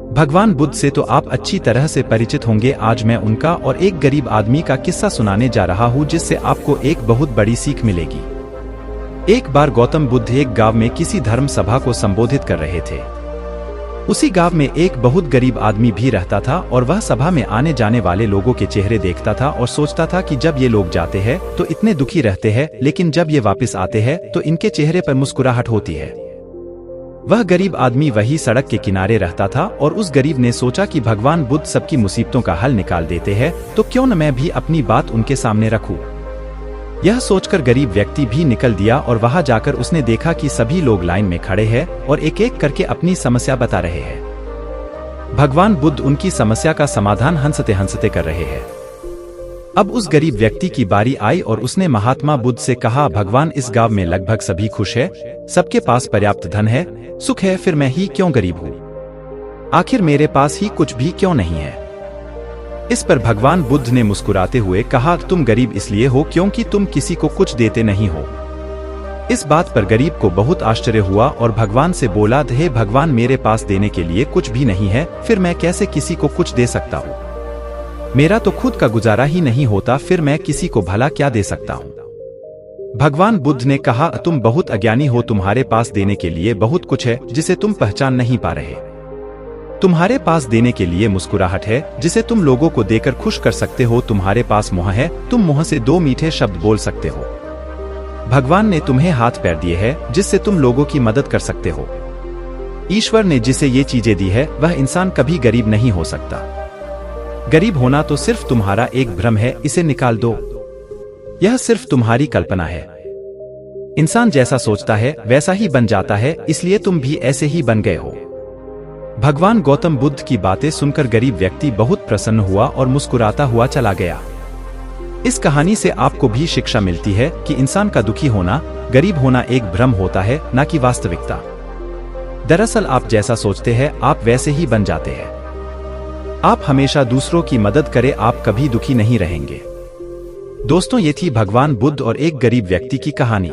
भगवान बुद्ध से तो आप अच्छी तरह से परिचित होंगे। आज मैं उनका और एक गरीब आदमी का किस्सा सुनाने जा रहा हूँ, जिससे आपको एक बहुत बड़ी सीख मिलेगी। एक बार गौतम बुद्ध एक गांव में किसी धर्म सभा को संबोधित कर रहे थे। उसी गांव में एक बहुत गरीब आदमी भी रहता था और वह सभा में आने जाने वाले लोगों के चेहरे देखता था और सोचता था कि जब ये लोग जाते हैं तो इतने दुखी रहते हैं, लेकिन जब ये वापस आते हैं तो इनके चेहरे पर मुस्कुराहट होती है। वह गरीब आदमी वही सड़क के किनारे रहता था और उस गरीब ने सोचा कि भगवान बुद्ध सबकी मुसीबतों का हल निकाल देते हैं, तो क्यों न मैं भी अपनी बात उनके सामने रखूं। यह सोचकर गरीब व्यक्ति भी निकल दिया और वहां जाकर उसने देखा कि सभी लोग लाइन में खड़े हैं और एक एक करके अपनी समस्या बता रहे हैं। भगवान बुद्ध उनकी समस्या का समाधान हंसते हंसते कर रहे हैं। अब उस गरीब व्यक्ति की बारी आई और उसने महात्मा बुद्ध से कहा, भगवान, इस गांव में लगभग सभी खुश है, सबके पास पर्याप्त धन है, सुख है, फिर मैं ही क्यों गरीब हूँ? आखिर मेरे पास ही कुछ भी क्यों नहीं है? इस पर भगवान बुद्ध ने मुस्कुराते हुए कहा, तुम गरीब इसलिए हो क्योंकि तुम किसी को कुछ देते नहीं हो। इस बात पर गरीब को बहुत आश्चर्य हुआ और भगवान से बोला, हे भगवान, मेरे पास देने के लिए कुछ भी नहीं है, फिर मैं कैसे किसी को कुछ दे सकता हूँ? मेरा तो खुद का गुजारा ही नहीं होता, फिर मैं किसी को भला क्या दे सकता हूँ? भगवान बुद्ध ने कहा, तुम बहुत अज्ञानी हो, तुम्हारे पास देने के लिए बहुत कुछ है जिसे तुम पहचान नहीं पा रहे। तुम्हारे पास देने के लिए मुस्कुराहट है जिसे तुम लोगों को देकर खुश कर सकते हो, तुम्हारे पास मोह है, तुम मुंह से 2 मीठे शब्द बोल सकते हो। भगवान ने तुम्हें हाथ पैर दिए हैं जिससे तुम लोगों की मदद कर सकते हो। ईश्वर ने जिसे ये चीजें दी है वह इंसान कभी गरीब नहीं हो सकता। गरीब होना तो सिर्फ तुम्हारा एक भ्रम है, इसे निकाल दो। यह सिर्फ तुम्हारी कल्पना है। इंसान जैसा सोचता है वैसा ही बन जाता है, इसलिए तुम भी ऐसे ही बन गए हो। भगवान गौतम बुद्ध की बातें सुनकर गरीब व्यक्ति बहुत प्रसन्न हुआ और मुस्कुराता हुआ चला गया। इस कहानी से आपको भी शिक्षा मिलती है कि इंसान का दुखी होना, गरीब होना एक भ्रम होता है, न कि वास्तविकता। दरअसल आप जैसा सोचते हैं आप वैसे ही बन जाते हैं। आप हमेशा दूसरों की मदद करें, आप कभी दुखी नहीं रहेंगे। दोस्तों, ये थी भगवान बुद्ध और एक गरीब व्यक्ति की कहानी।